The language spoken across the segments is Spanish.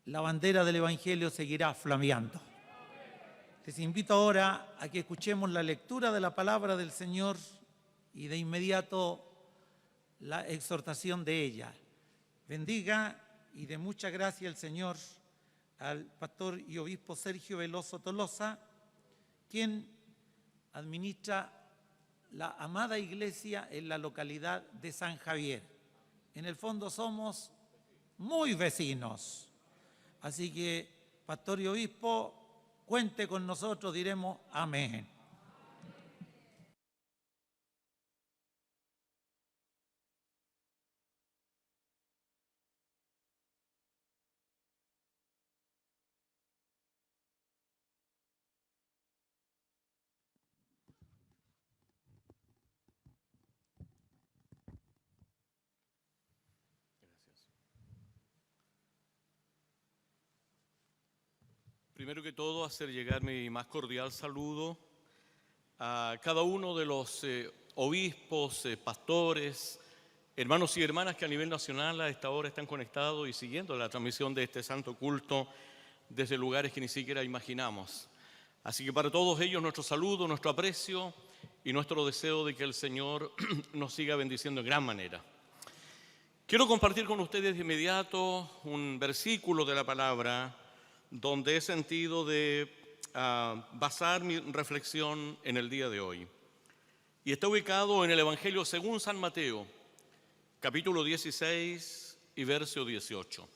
la bandera del Evangelio seguirá flameando. Les invito ahora a que escuchemos la lectura de la palabra del Señor y de inmediato la exhortación de ella. Bendiga y de mucha gracia el Señor al pastor y obispo Sergio Veloso Tolosa, quien administra la amada iglesia en la localidad de San Javier. En el fondo somos muy vecinos, así que pastor y obispo, cuente con nosotros, diremos amén. Primero que todo, hacer llegar mi más cordial saludo a cada uno de los obispos, pastores, hermanos y hermanas que a nivel nacional a esta hora están conectados y siguiendo la transmisión de este santo culto desde lugares que ni siquiera imaginamos. Así que para todos ellos nuestro saludo, nuestro aprecio y nuestro deseo de que el Señor nos siga bendiciendo en gran manera. Quiero compartir con ustedes de inmediato un versículo de la palabra donde he sentido de basar mi reflexión en el día de hoy. Y está ubicado en el Evangelio según San Mateo, capítulo 16 y verso 18.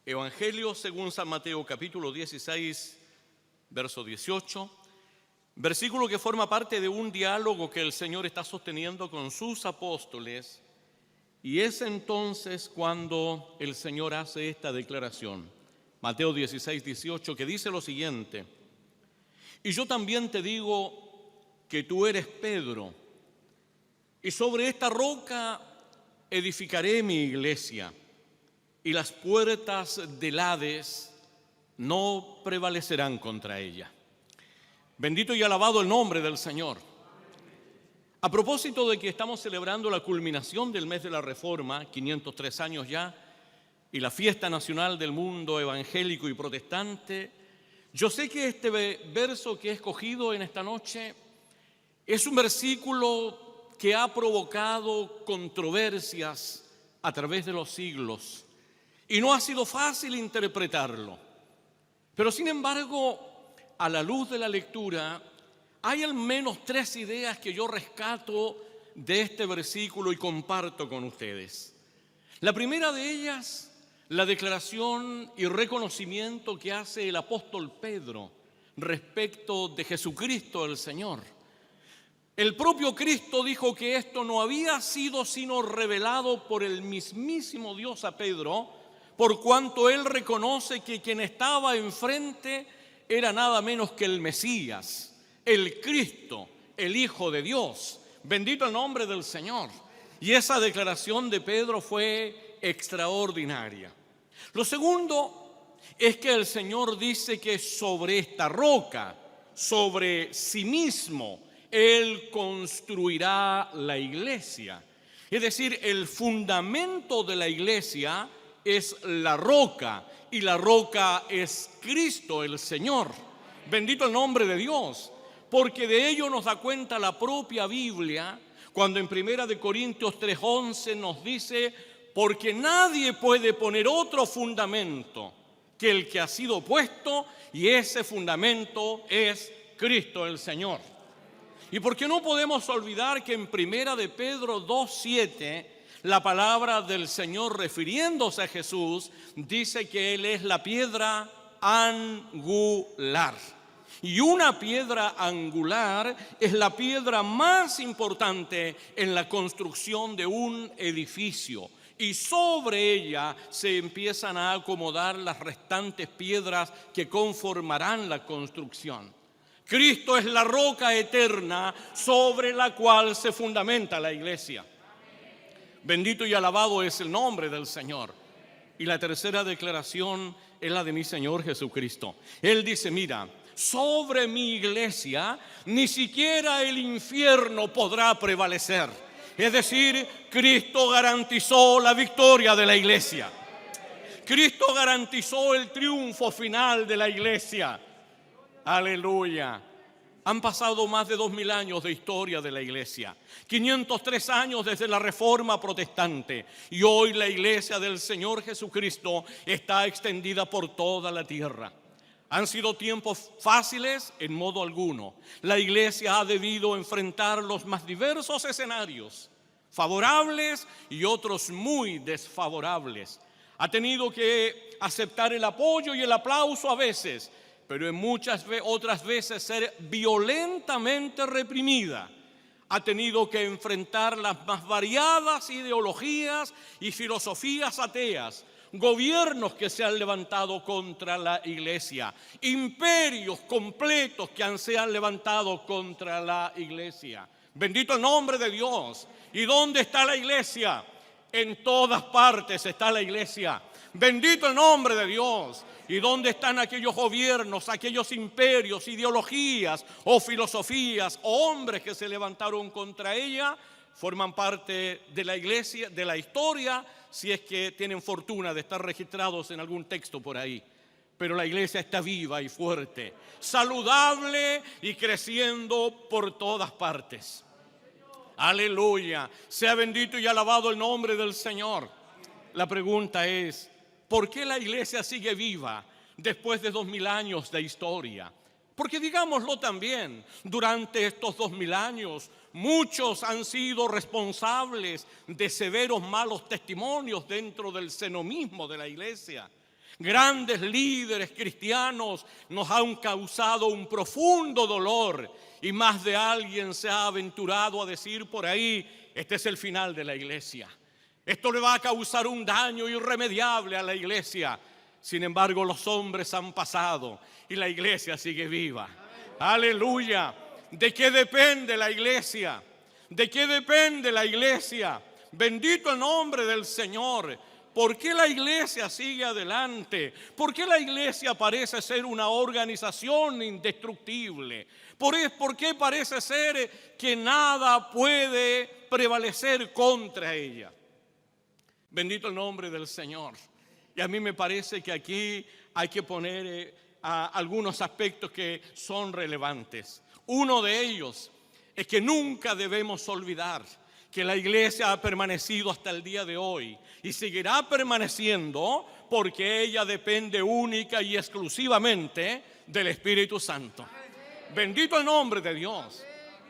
Evangelio según San Mateo, capítulo 16, verso 18, versículo que forma parte de un diálogo que el Señor está sosteniendo con sus apóstoles. Y es entonces cuando el Señor hace esta declaración. Mateo 16, 18, que dice lo siguiente: y yo también te digo que tú eres Pedro, y sobre esta roca edificaré mi iglesia, y las puertas del Hades no prevalecerán contra ella. Bendito y alabado el nombre del Señor. A propósito de que estamos celebrando la culminación del mes de la Reforma, 503 años ya, y la fiesta nacional del mundo evangélico y protestante, yo sé que este verso que he escogido en esta noche es un versículo que ha provocado controversias a través de los siglos y no ha sido fácil interpretarlo. Pero sin embargo, a la luz de la lectura, hay al menos 3 ideas que yo rescato de este versículo y comparto con ustedes. La primera de ellas, la declaración y reconocimiento que hace el apóstol Pedro respecto de Jesucristo el Señor. El propio Cristo dijo que esto no había sido sino revelado por el mismísimo Dios a Pedro, por cuanto él reconoce que quien estaba enfrente era nada menos que el Mesías, el Cristo, el Hijo de Dios. Bendito el nombre del Señor. Y esa declaración de Pedro fue extraordinaria. Lo segundo es que el Señor dice que sobre esta roca, sobre sí mismo, Él construirá la iglesia. Es decir, el fundamento de la iglesia es la roca, y la roca es Cristo el Señor. Bendito el nombre de Dios, porque de ello nos da cuenta la propia Biblia, cuando en 1 Corintios 3:11 nos dice: porque nadie puede poner otro fundamento que el que ha sido puesto, y ese fundamento es Cristo el Señor. Y porque no podemos olvidar que en 1 de Pedro 2:7, la palabra del Señor refiriéndose a Jesús dice que Él es la piedra angular. Y una piedra angular es la piedra más importante en la construcción de un edificio. Y sobre ella se empiezan a acomodar las restantes piedras que conformarán la construcción. Cristo es la roca eterna sobre la cual se fundamenta la iglesia. Bendito y alabado es el nombre del Señor. Y la tercera declaración es la de mi Señor Jesucristo. Él dice: mira, sobre mi iglesia ni siquiera el infierno podrá prevalecer. Es decir, Cristo garantizó la victoria de la iglesia. Cristo garantizó el triunfo final de la iglesia. Aleluya. Han pasado más de 2000 años de historia de la iglesia, 503 años desde la Reforma Protestante, y hoy la iglesia del Señor Jesucristo está extendida por toda la tierra. ¿Han sido tiempos fáciles? En modo alguno. La iglesia ha debido enfrentar los más diversos escenarios, favorables y otros muy desfavorables. Ha tenido que aceptar el apoyo y el aplauso a veces, pero en muchas otras veces ser violentamente reprimida. Ha tenido que enfrentar las más variadas ideologías y filosofías ateas, gobiernos que se han levantado contra la iglesia, imperios completos que se han levantado contra la iglesia. Bendito el nombre de Dios. ¿Y dónde está la iglesia? En todas partes está la iglesia. Bendito el nombre de Dios. ¿Y dónde están aquellos gobiernos, aquellos imperios, ideologías o filosofías o hombres que se levantaron contra ella? Forman parte de la iglesia, de la historia, si es que tienen fortuna de estar registrados en algún texto por ahí. Pero la iglesia está viva y fuerte, saludable y creciendo por todas partes. Aleluya. Sea bendito y alabado el nombre del Señor. La pregunta es, ¿por qué la iglesia sigue viva después de 2000 años de historia? Porque digámoslo también, durante estos 2000 años, muchos han sido responsables de severos malos testimonios dentro del seno mismo de la iglesia. Grandes líderes cristianos nos han causado un profundo dolor y más de alguien se ha aventurado a decir por ahí, este es el final de la iglesia. Esto le va a causar un daño irremediable a la iglesia. Sin embargo, los hombres han pasado y la iglesia sigue viva. Aleluya. ¿De qué depende la iglesia? ¿De qué depende la iglesia? Bendito el nombre del Señor. ¿Por qué la iglesia sigue adelante? ¿Por qué la iglesia parece ser una organización indestructible? ¿Por qué parece ser que nada puede prevalecer contra ella? Bendito el nombre del Señor. Y a mí me parece que aquí hay que poner algunos aspectos que son relevantes. Uno de ellos es que nunca debemos olvidar que la iglesia ha permanecido hasta el día de hoy y seguirá permaneciendo porque ella depende única y exclusivamente del Espíritu Santo. Bendito el nombre de Dios.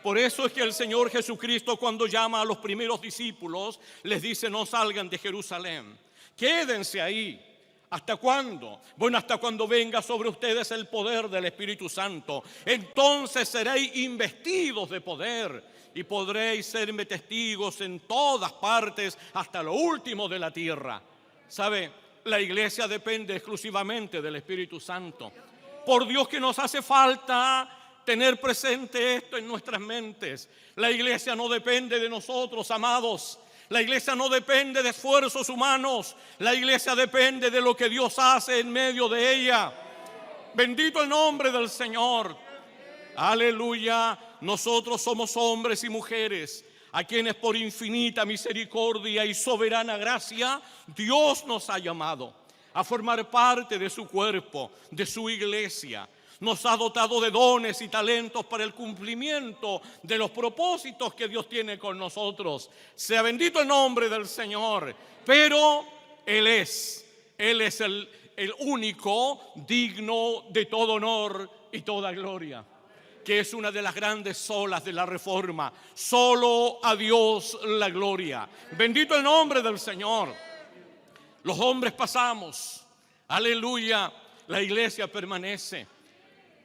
Por eso es que el Señor Jesucristo, cuando llama a los primeros discípulos, les dice: no salgan de Jerusalén, quédense ahí. ¿Hasta cuándo? Bueno, hasta cuando venga sobre ustedes el poder del Espíritu Santo. Entonces seréis investidos de poder y podréis serme testigos en todas partes hasta lo último de la tierra. ¿Sabe? La iglesia depende exclusivamente del Espíritu Santo. Por Dios que nos hace falta tener presente esto en nuestras mentes. La iglesia no depende de nosotros, amados. La iglesia no depende de esfuerzos humanos. La iglesia depende de lo que Dios hace en medio de ella. Bendito el nombre del Señor. Aleluya. Nosotros somos hombres y mujeres a quienes por infinita misericordia y soberana gracia Dios nos ha llamado a formar parte de su cuerpo, de su iglesia. Nos ha dotado de dones y talentos para el cumplimiento de los propósitos que Dios tiene con nosotros. Sea bendito el nombre del Señor. Pero Él es el único digno de todo honor y toda gloria, que es una de las grandes solas de la Reforma. Solo a Dios la gloria. Bendito el nombre del Señor. Los hombres pasamos. Aleluya. La iglesia permanece.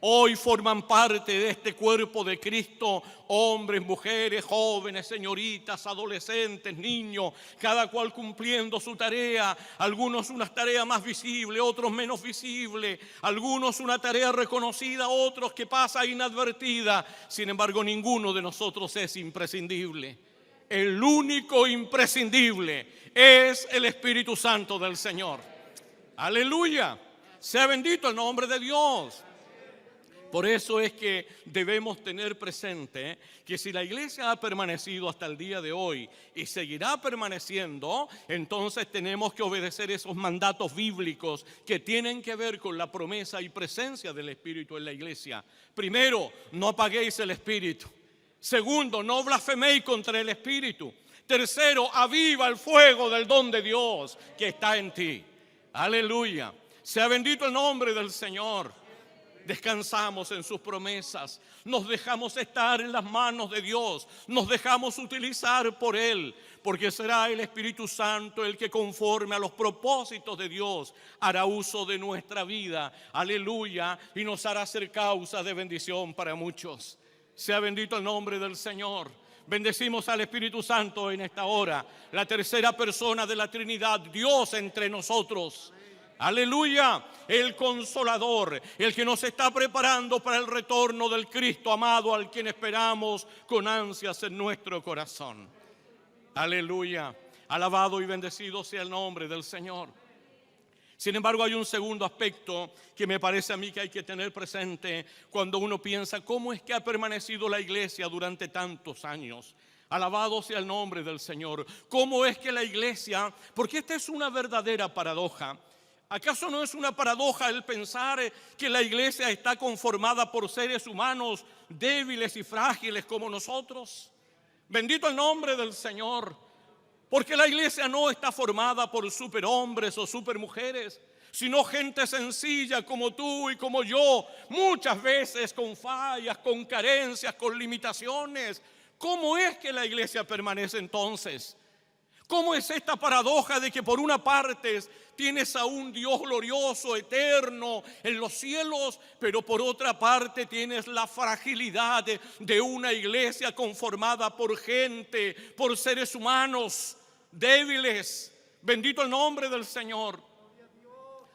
Hoy forman parte de este cuerpo de Cristo hombres, mujeres, jóvenes, señoritas, adolescentes, niños, cada cual cumpliendo su tarea. Algunos una tarea más visible, otros menos visible. Algunos una tarea reconocida, otros que pasa inadvertida. Sin embargo, ninguno de nosotros es imprescindible. El único imprescindible es el Espíritu Santo del Señor. Aleluya. Sea bendito el nombre de Dios. Por eso es que debemos tener presente que si la iglesia ha permanecido hasta el día de hoy y seguirá permaneciendo, entonces tenemos que obedecer esos mandatos bíblicos que tienen que ver con la promesa y presencia del Espíritu en la iglesia. Primero, no apaguéis el Espíritu. Segundo, no blasfeméis contra el Espíritu. Tercero, aviva el fuego del don de Dios que está en ti. Aleluya. Sea bendito el nombre del Señor. Descansamos en sus promesas, nos dejamos estar en las manos de Dios, nos dejamos utilizar por Él, porque será el Espíritu Santo el que conforme a los propósitos de Dios hará uso de nuestra vida, aleluya, y nos hará ser causa de bendición para muchos. Sea bendito el nombre del Señor. Bendecimos al Espíritu Santo en esta hora, la tercera persona de la Trinidad, Dios entre nosotros. Aleluya, el Consolador, el que nos está preparando para el retorno del Cristo amado, al quien esperamos con ansias en nuestro corazón. Aleluya, alabado y bendecido sea el nombre del Señor. Sin embargo, hay un segundo aspecto que me parece a mí que hay que tener presente cuando uno piensa cómo es que ha permanecido la iglesia durante tantos años. Alabado sea el nombre del Señor. ¿Cómo es que la iglesia, porque esta es una verdadera paradoja? ¿Acaso no es una paradoja el pensar que la iglesia está conformada por seres humanos débiles y frágiles como nosotros? Bendito el nombre del Señor, porque la iglesia no está formada por superhombres o supermujeres, sino gente sencilla como tú y como yo, muchas veces con fallas, con carencias, con limitaciones. ¿Cómo es que la iglesia permanece entonces? ¿Cómo es esta paradoja de que por una parte tienes a un Dios glorioso, eterno, en los cielos, pero por otra parte tienes la fragilidad de una iglesia conformada por gente, por seres humanos débiles? Bendito el nombre del Señor.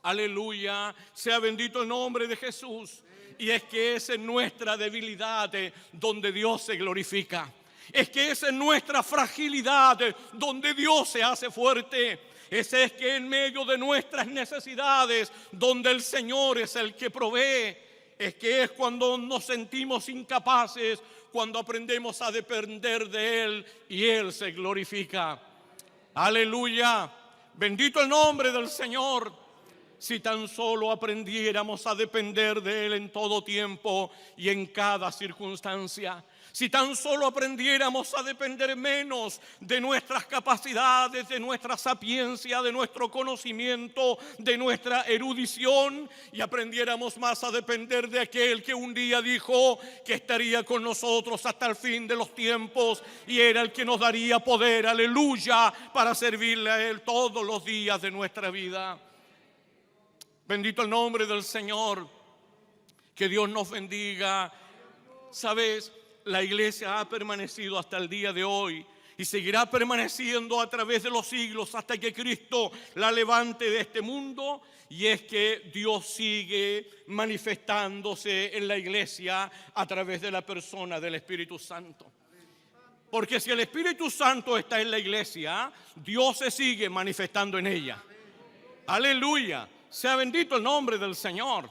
Aleluya, sea bendito el nombre de Jesús. Y es que es en nuestra debilidad donde Dios se glorifica. Es que es en nuestra fragilidad donde Dios se hace fuerte. Es que en medio de nuestras necesidades donde el Señor es el que provee. Es que es cuando nos sentimos incapaces, cuando aprendemos a depender de Él y Él se glorifica. Aleluya, bendito el nombre del Señor. Si tan solo aprendiéramos a depender de Él en todo tiempo y en cada circunstancia. Si tan solo aprendiéramos a depender menos de nuestras capacidades, de nuestra sapiencia, de nuestro conocimiento, de nuestra erudición, y aprendiéramos más a depender de aquel que un día dijo que estaría con nosotros hasta el fin de los tiempos y era el que nos daría poder, aleluya, para servirle a Él todos los días de nuestra vida. Bendito el nombre del Señor. Que Dios nos bendiga. ¿Sabes? La iglesia ha permanecido hasta el día de hoy y seguirá permaneciendo a través de los siglos hasta que Cristo la levante de este mundo. Y es que Dios sigue manifestándose en la iglesia a través de la persona del Espíritu Santo. Porque si el Espíritu Santo está en la iglesia, Dios se sigue manifestando en ella. Aleluya. Sea bendito el nombre del Señor.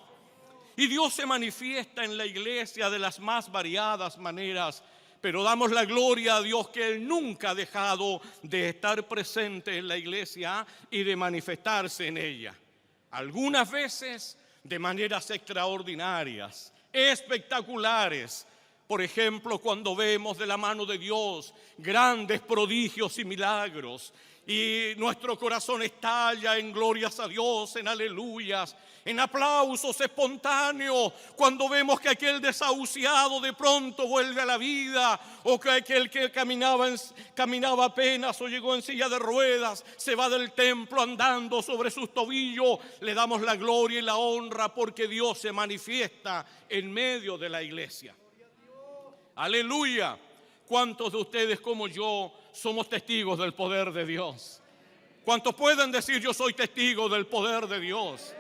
Y Dios se manifiesta en la iglesia de las más variadas maneras, pero damos la gloria a Dios que Él nunca ha dejado de estar presente en la iglesia y de manifestarse en ella. Algunas veces de maneras extraordinarias, espectaculares. Por ejemplo, cuando vemos de la mano de Dios grandes prodigios y milagros, y nuestro corazón estalla en glorias a Dios, en aleluyas, en aplausos espontáneos, cuando vemos que aquel desahuciado de pronto vuelve a la vida, o que aquel que caminaba apenas o llegó en silla de ruedas, se va del templo andando sobre sus tobillos. Le damos la gloria y la honra porque Dios se manifiesta en medio de la iglesia. Aleluya. ¿Cuántos de ustedes como yo somos testigos del poder de Dios? ¿Cuántos pueden decir yo soy testigo del poder de Dios?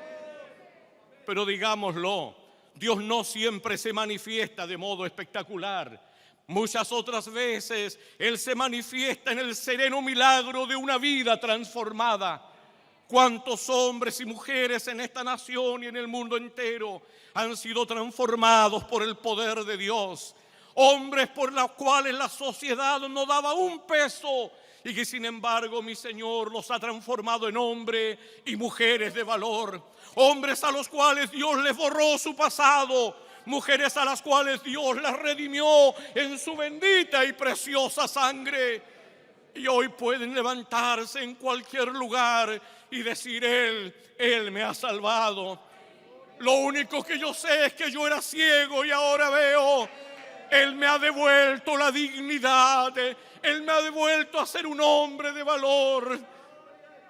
Pero digámoslo, Dios no siempre se manifiesta de modo espectacular. Muchas otras veces Él se manifiesta en el sereno milagro de una vida transformada. ¿Cuántos hombres y mujeres en esta nación y en el mundo entero han sido transformados por el poder de Dios? Hombres por los cuales la sociedad no daba un peso y que sin embargo mi Señor los ha transformado en hombres y mujeres de valor. Hombres a los cuales Dios les borró su pasado, mujeres a las cuales Dios las redimió en su bendita y preciosa sangre. Y hoy pueden levantarse en cualquier lugar y decir: Él me ha salvado. Lo único que yo sé es que yo era ciego y ahora veo. Él me ha devuelto la dignidad. Él me ha devuelto a ser un hombre de valor.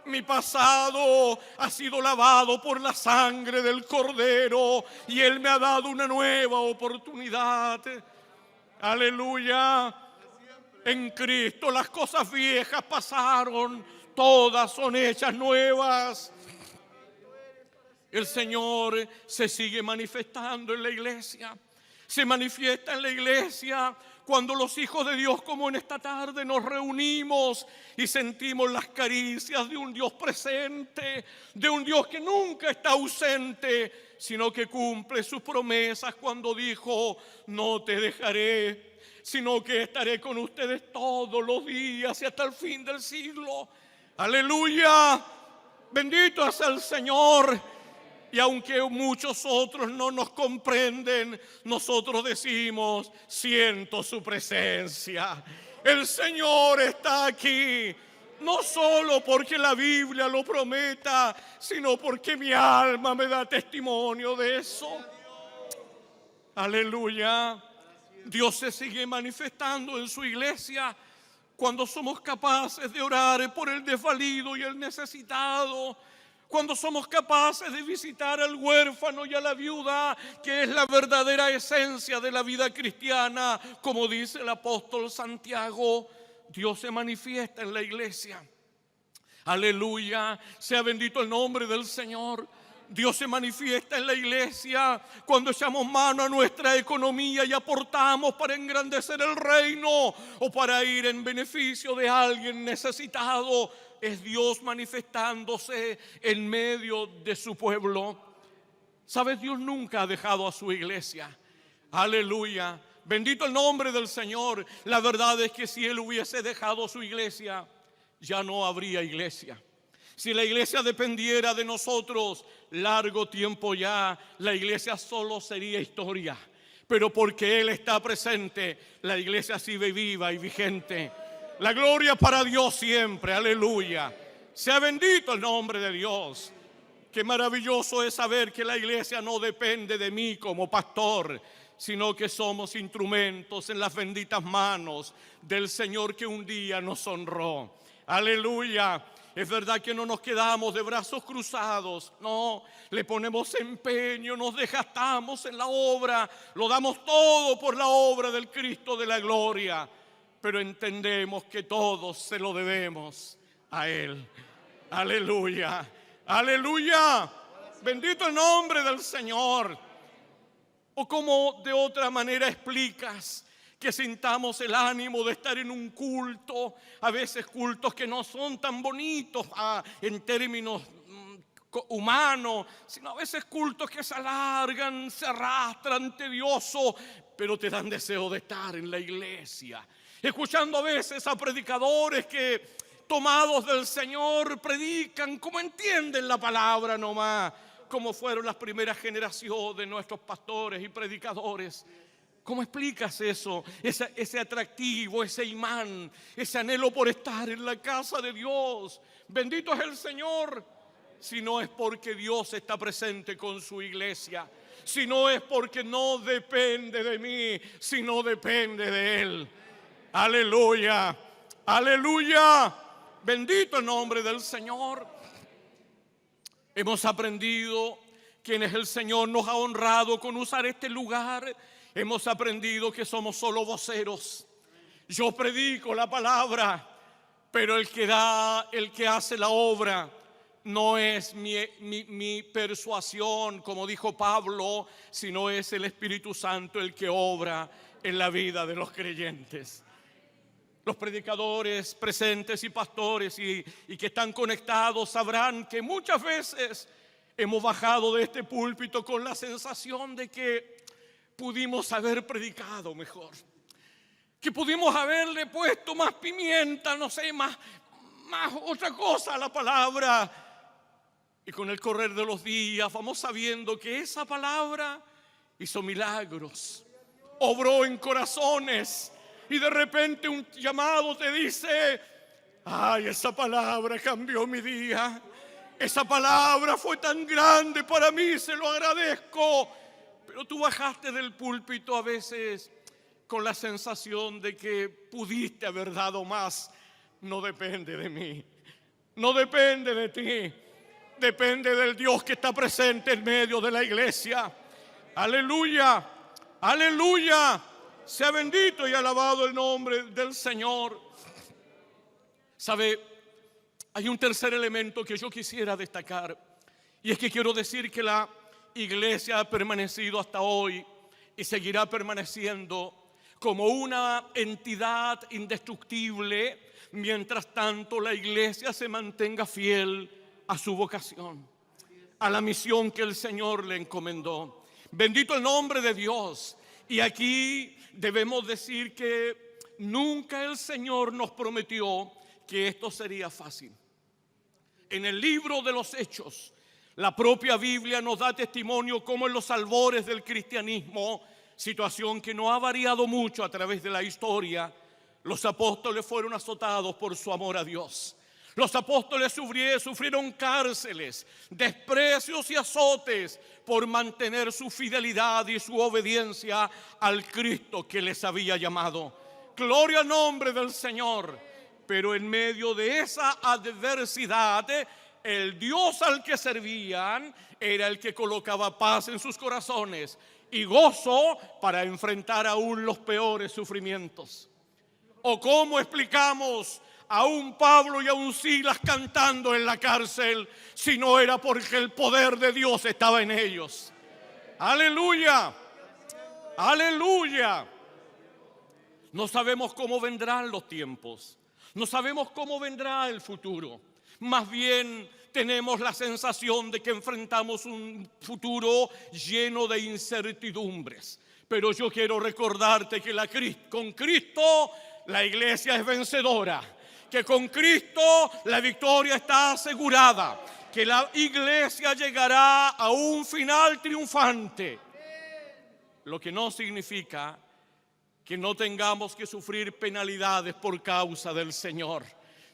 Mi pasado ha sido lavado por la sangre del Cordero y Él me ha dado una nueva oportunidad. Aleluya. En Cristo las cosas viejas pasaron, todas son hechas nuevas. El Señor se sigue manifestando en la iglesia. Se manifiesta en la iglesia cuando los hijos de Dios, como en esta tarde, nos reunimos y sentimos las caricias de un Dios presente, de un Dios que nunca está ausente, sino que cumple sus promesas cuando dijo: no te dejaré, sino que estaré con ustedes todos los días y hasta el fin del siglo. Aleluya, bendito es el Señor. Y aunque muchos otros no nos comprenden, nosotros decimos: siento su presencia. El Señor está aquí, no solo porque la Biblia lo prometa, sino porque mi alma me da testimonio de eso. Aleluya. Dios se sigue manifestando en su iglesia cuando somos capaces de orar por el desvalido y el necesitado, cuando somos capaces de visitar al huérfano y a la viuda, que es la verdadera esencia de la vida cristiana. Como dice el apóstol Santiago, Dios se manifiesta en la iglesia. Aleluya, sea bendito el nombre del Señor. Dios se manifiesta en la iglesia cuando echamos mano a nuestra economía y aportamos para engrandecer el reino o para ir en beneficio de alguien necesitado. Es Dios manifestándose en medio de su pueblo. ¿Sabes? Dios nunca ha dejado a su iglesia. Aleluya, bendito el nombre del Señor. La verdad es que si Él hubiese dejado su iglesia, ya no habría iglesia. Si la iglesia dependiera de nosotros, largo tiempo ya la iglesia solo sería historia. Pero porque Él está presente, la iglesia sigue viva y vigente. La gloria para Dios siempre, aleluya. Sea bendito el nombre de Dios. Qué maravilloso es saber que la iglesia no depende de mí como pastor, sino que somos instrumentos en las benditas manos del Señor que un día nos honró. Aleluya. Es verdad que no nos quedamos de brazos cruzados, no, le ponemos empeño, nos desgastamos en la obra, lo damos todo por la obra del Cristo de la gloria, pero entendemos que todos se lo debemos a Él. Aleluya, aleluya, bendito el nombre del Señor. O como de otra manera explicas que sintamos el ánimo de estar en un culto, a veces cultos que no son tan bonitos en términos humanos, sino a veces cultos que se alargan, se arrastran, tediosos, pero te dan deseo de estar en la iglesia. Escuchando a veces a predicadores que, tomados del Señor, predican como entienden la palabra nomás, como fueron las primeras generaciones de nuestros pastores y predicadores. ¿Cómo explicas eso? Ese atractivo, ese imán, ese anhelo por estar en la casa de Dios. Bendito es el Señor. Si no es porque Dios está presente con su iglesia, si no es porque no depende de mí, sino depende de Él. Aleluya, aleluya. Bendito el nombre del Señor. Hemos aprendido, quienes el Señor nos ha honrado con usar este lugar, hemos aprendido que somos solo voceros. Yo predico la palabra, pero el que hace la obra no es mi persuasión, como dijo Pablo, sino es el Espíritu Santo el que obra en la vida de los creyentes. Los predicadores presentes y pastores y que están conectados sabrán que muchas veces hemos bajado de este púlpito con la sensación de que pudimos haber predicado mejor, que pudimos haberle puesto más pimienta, no sé, más otra cosa a la palabra. Y con el correr de los días vamos sabiendo que esa palabra hizo milagros, obró en corazones. Y de repente un llamado te dice: ay, esa palabra cambió mi día. Esa palabra fue tan grande para mí, se lo agradezco. Pero tú bajaste del púlpito a veces con la sensación de que pudiste haber dado más. No depende de mí, no depende de ti, depende del Dios que está presente en medio de la iglesia. Aleluya, aleluya. Sea bendito y alabado el nombre del Señor. ¿Sabe? Hay un tercer elemento que yo quisiera destacar, y es que quiero decir que la iglesia ha permanecido hasta hoy y seguirá permaneciendo como una entidad indestructible mientras tanto la iglesia se mantenga fiel a su vocación, a la misión que el Señor le encomendó. Bendito el nombre de Dios. Y aquí debemos decir que nunca el Señor nos prometió que esto sería fácil. En el libro de los Hechos, la propia Biblia nos da testimonio cómo en los albores del cristianismo, situación que no ha variado mucho a través de la historia, los apóstoles fueron azotados por su amor a Dios. Los apóstoles sufrieron cárceles, desprecios y azotes por mantener su fidelidad y su obediencia al Cristo que les había llamado. Gloria al nombre del Señor. Pero en medio de esa adversidad, el Dios al que servían era el que colocaba paz en sus corazones y gozo para enfrentar aún los peores sufrimientos. ¿O cómo explicamos a un Pablo y a un Silas cantando en la cárcel si no era porque el poder de Dios estaba en ellos? ¡Aleluya! ¡Aleluya! No sabemos cómo vendrán los tiempos, no sabemos cómo vendrá el futuro. Más bien tenemos la sensación de que enfrentamos un futuro lleno de incertidumbres. Pero yo quiero recordarte que con Cristo la iglesia es vencedora, que con Cristo la victoria está asegurada, que la iglesia llegará a un final triunfante. Lo que no significa que no tengamos que sufrir penalidades por causa del Señor,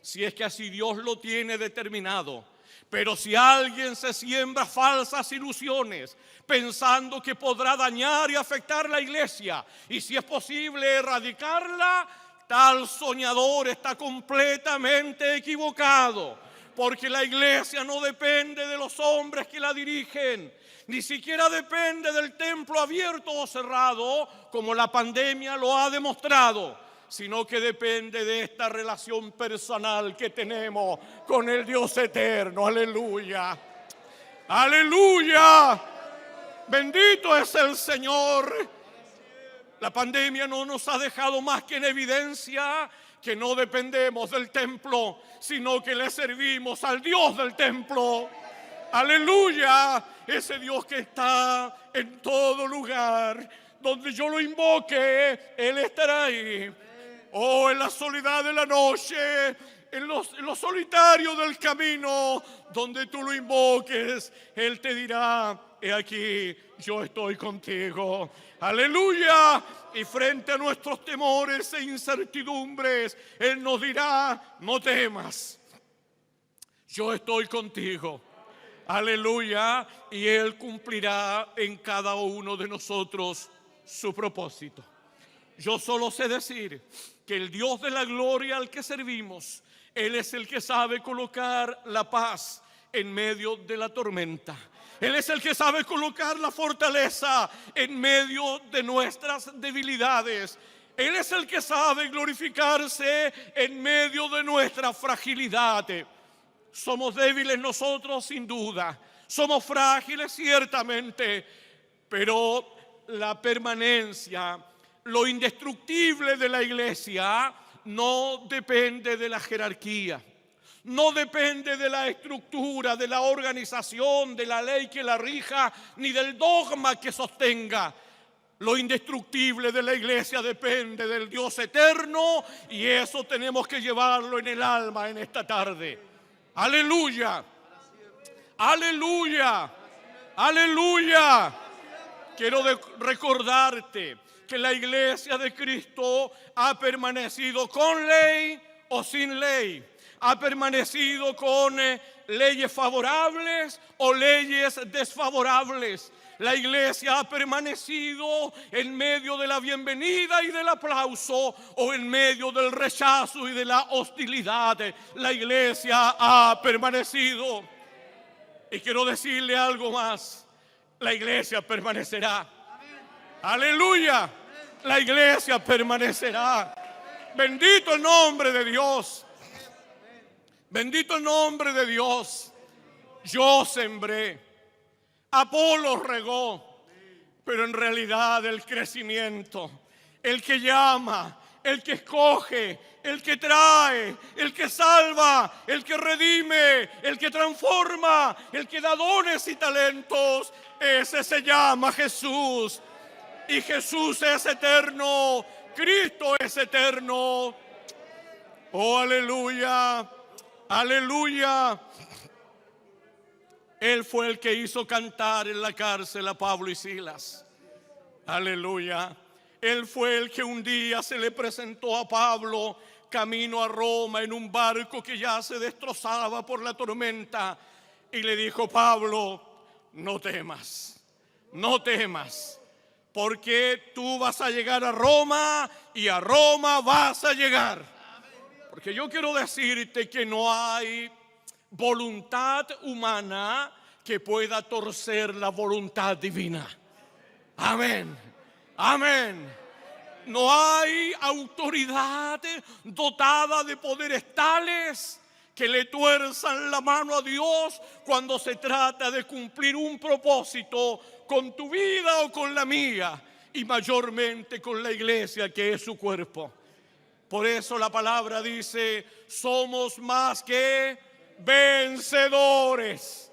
si es que así Dios lo tiene determinado. Pero si alguien se siembra falsas ilusiones pensando que podrá dañar y afectar la iglesia, y si es posible erradicarla, tal soñador está completamente equivocado, porque la iglesia no depende de los hombres que la dirigen, ni siquiera depende del templo abierto o cerrado, como la pandemia lo ha demostrado, sino que depende de esta relación personal que tenemos con el Dios eterno. ¡Aleluya! ¡Aleluya! Bendito es el Señor. La pandemia no nos ha dejado más que en evidencia que no dependemos del templo, sino que le servimos al Dios del templo. ¡Aleluya! Ese Dios que está en todo lugar. Donde yo lo invoque, Él estará ahí. Oh, en la soledad de la noche, en lo solitario del camino, donde tú lo invoques, Él te dirá: he aquí, yo estoy contigo. ¡Aleluya! Y frente a nuestros temores e incertidumbres, Él nos dirá: no temas, yo estoy contigo. ¡Aleluya! Y Él cumplirá en cada uno de nosotros su propósito. Yo solo sé decir que el Dios de la gloria al que servimos, Él es el que sabe colocar la paz en medio de la tormenta. Él es el que sabe colocar la fortaleza en medio de nuestras debilidades. Él es el que sabe glorificarse en medio de nuestra fragilidad. Somos débiles nosotros, sin duda. Somos frágiles, ciertamente. Pero la permanencia, lo indestructible de la iglesia no depende de la jerarquía, no depende de la estructura, de la organización, de la ley que la rija, ni del dogma que sostenga. Lo indestructible de la iglesia depende del Dios eterno, y eso tenemos que llevarlo en el alma en esta tarde. Aleluya, aleluya, aleluya. Quiero recordarte que la iglesia de Cristo ha permanecido con ley o sin ley. Ha permanecido con leyes favorables o leyes desfavorables. La iglesia ha permanecido en medio de la bienvenida y del aplauso o en medio del rechazo y de la hostilidad. La iglesia ha permanecido. Y quiero decirle algo más. La iglesia permanecerá. Aleluya. La iglesia permanecerá. Bendito el nombre de Dios. Bendito el nombre de Dios. Yo sembré, Apolo regó, pero en realidad el crecimiento, el que llama, el que escoge, el que trae, el que salva, el que redime, el que transforma, el que da dones y talentos, ese se llama Jesús. Y Jesús es eterno, Cristo es eterno. Oh, aleluya. Aleluya. Él fue el que hizo cantar en la cárcel a Pablo y Silas. Aleluya. Él fue el que un día se le presentó a Pablo camino a Roma en un barco que ya se destrozaba por la tormenta, y le dijo: Pablo, no temas, no temas, porque tú vas a llegar a Roma y a Roma vas a llegar. Porque yo quiero decirte que no hay voluntad humana que pueda torcer la voluntad divina. Amén, amén. No hay autoridad dotada de poderes tales que le tuerzan la mano a Dios cuando se trata de cumplir un propósito con tu vida o con la mía, y mayormente con la iglesia, que es su cuerpo. Por eso la palabra dice: somos más que vencedores.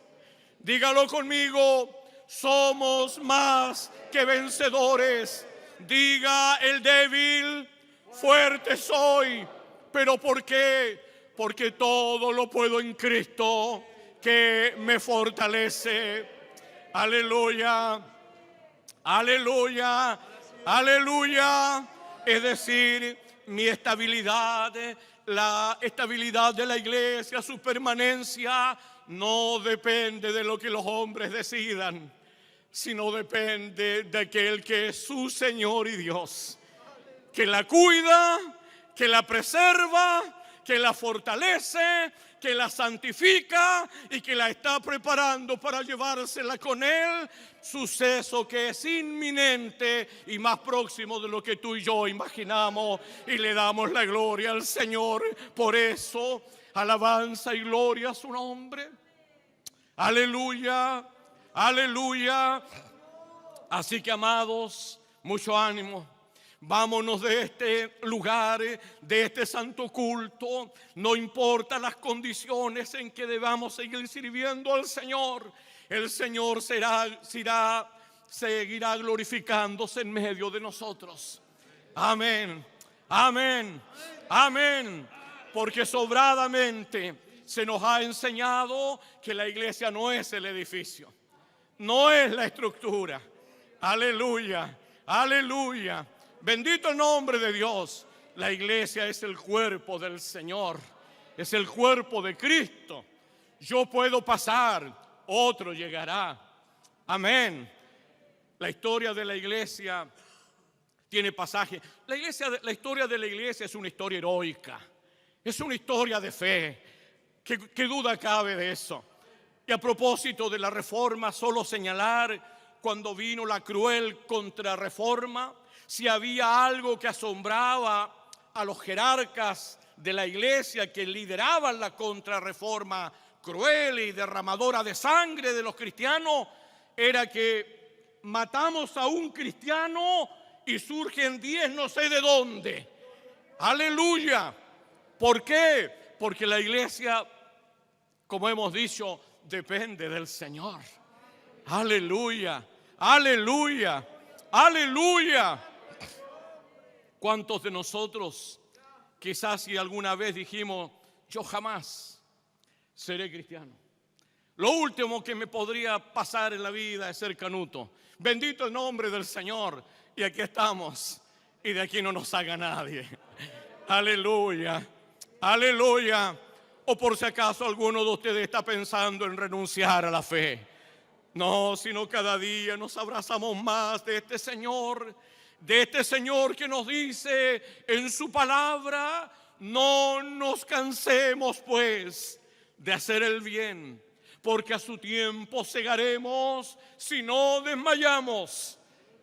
Dígalo conmigo: somos más que vencedores. Diga el débil: fuerte soy. ¿Pero por qué? Porque todo lo puedo en Cristo que me fortalece. Aleluya, aleluya, aleluya. Es decir, mi estabilidad, la estabilidad de la iglesia, su permanencia, no depende de lo que los hombres decidan, sino depende de aquel que es su Señor y Dios, que la cuida, que la preserva, que la fortalece, que la santifica y que la está preparando para llevársela con Él, suceso que es inminente y más próximo de lo que tú y yo imaginamos, y le damos la gloria al Señor. Por eso, alabanza y gloria a su nombre. Aleluya, aleluya. Así que, amados, mucho ánimo. Vámonos de este lugar, de este santo culto. No importa las condiciones en que debamos seguir sirviendo al Señor. El Señor seguirá glorificándose en medio de nosotros. Amén, amén, amén. Porque sobradamente se nos ha enseñado que la iglesia no es el edificio, no es la estructura. Aleluya, aleluya. Bendito el nombre de Dios. La iglesia es el cuerpo del Señor, es el cuerpo de Cristo. Yo puedo pasar, otro llegará. Amén. La historia de la iglesia tiene pasaje. La historia de la iglesia es una historia heroica, es una historia de fe. ¿Qué duda cabe de eso? Y a propósito de la reforma, solo señalar cuando vino la cruel contrarreforma. Si había algo que asombraba a los jerarcas de la iglesia que lideraban la contrarreforma cruel y derramadora de sangre de los cristianos, era que matamos a un cristiano y surgen 10 no sé de dónde. Aleluya. ¿Por qué? Porque la iglesia, como hemos dicho, depende del Señor. Aleluya, aleluya, aleluya. ¿Cuántos de nosotros quizás si alguna vez dijimos, yo jamás seré cristiano? Lo último que me podría pasar en la vida es ser canuto. Bendito el nombre del Señor. Y aquí estamos. Y de aquí no nos haga nadie. Aleluya, aleluya. O por si acaso alguno de ustedes está pensando en renunciar a la fe. No, sino cada día nos abrazamos más de este Señor que nos dice en su palabra, no nos cansemos pues de hacer el bien, porque a su tiempo segaremos si no desmayamos.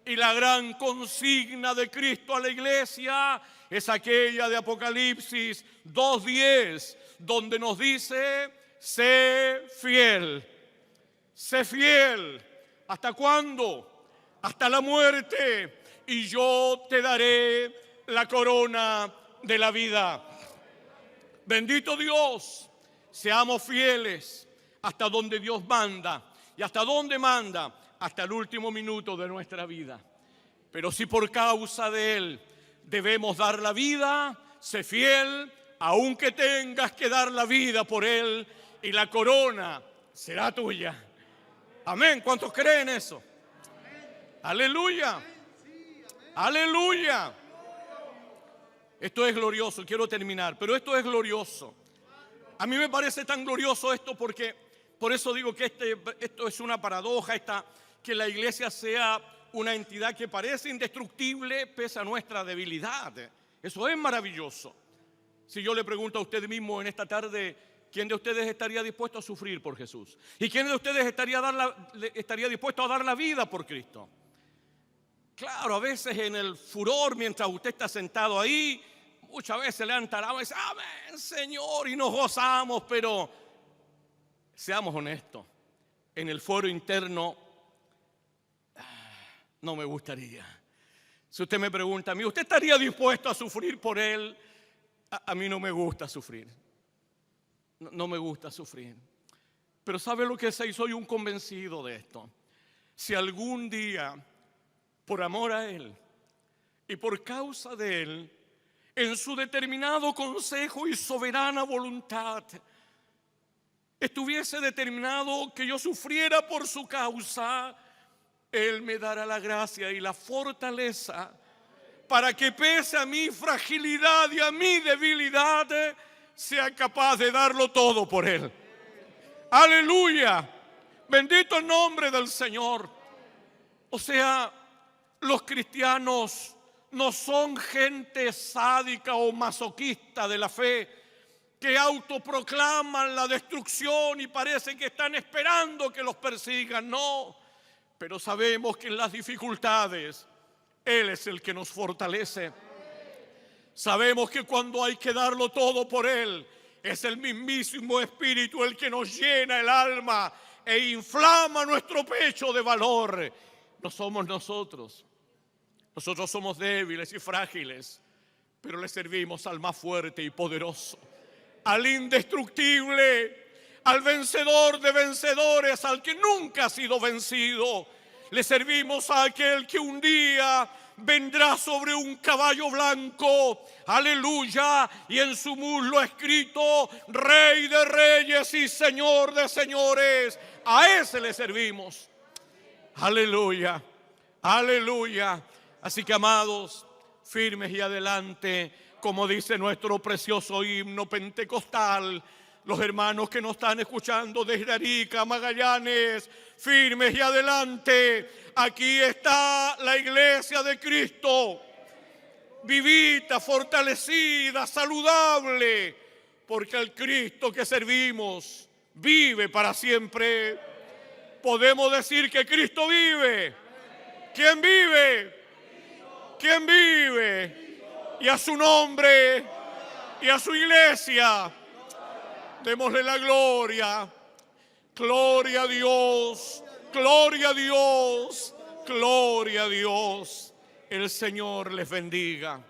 Y la gran consigna de Cristo a la iglesia es aquella de Apocalipsis 2:10, donde nos dice, sé fiel. Sé fiel. ¿Hasta cuándo? Hasta la muerte. Y yo te daré la corona de la vida. Bendito Dios. Seamos fieles hasta donde Dios manda. ¿Y hasta dónde manda? Hasta el último minuto de nuestra vida. Pero si por causa de Él debemos dar la vida, sé fiel, aunque tengas que dar la vida por Él, y la corona será tuya. Amén. ¿Cuántos creen eso? Aleluya. Aleluya. Esto es glorioso. Quiero terminar, pero esto es glorioso. A mí me parece tan glorioso esto porque, por eso digo que esto es una paradoja, que la iglesia sea una entidad que parece indestructible pese a nuestra debilidad. Eso es maravilloso. Si yo le pregunto a usted mismo en esta tarde, ¿quién de ustedes estaría dispuesto a sufrir por Jesús? ¿Y quién de ustedes estaría dispuesto a dar la vida por Cristo? Claro, a veces en el furor, mientras usted está sentado ahí, muchas veces le han talado y dice, amén, Señor, y nos gozamos, pero seamos honestos, en el foro interno no me gustaría. Si usted me pregunta a mí, ¿usted estaría dispuesto a sufrir por Él? A mí no me gusta sufrir. No me gusta sufrir. Pero ¿sabe lo que soy? Soy un convencido de esto. Si algún día, por amor a Él y por causa de Él, en su determinado consejo y soberana voluntad, estuviese determinado que yo sufriera por su causa, Él me dará la gracia y la fortaleza para que pese a mi fragilidad y a mi debilidad, sea capaz de darlo todo por Él. Aleluya. Bendito el nombre del Señor. O sea, los cristianos no son gente sádica o masoquista de la fe que autoproclaman la destrucción y parece que están esperando que los persigan. No, pero sabemos que en las dificultades Él es el que nos fortalece. Sabemos que cuando hay que darlo todo por Él, es el mismísimo Espíritu el que nos llena el alma e inflama nuestro pecho de valor. No somos nosotros. Nosotros somos débiles y frágiles, pero le servimos al más fuerte y poderoso, al indestructible, al vencedor de vencedores, al que nunca ha sido vencido. Le servimos a aquel que un día vendrá sobre un caballo blanco, aleluya, y en su muslo escrito, Rey de reyes y Señor de señores. A ese le servimos. Aleluya, aleluya. Así que, amados, firmes y adelante, como dice nuestro precioso himno pentecostal. Los hermanos que nos están escuchando desde Arica, Magallanes, firmes y adelante. Aquí está la iglesia de Cristo, vivita, fortalecida, saludable, porque el Cristo que servimos vive para siempre. Podemos decir que Cristo vive. ¿Quién vive? ¿Quién vive? Y a su nombre y a su iglesia démosle la gloria. Gloria a Dios, gloria a Dios, gloria a Dios. El Señor les bendiga.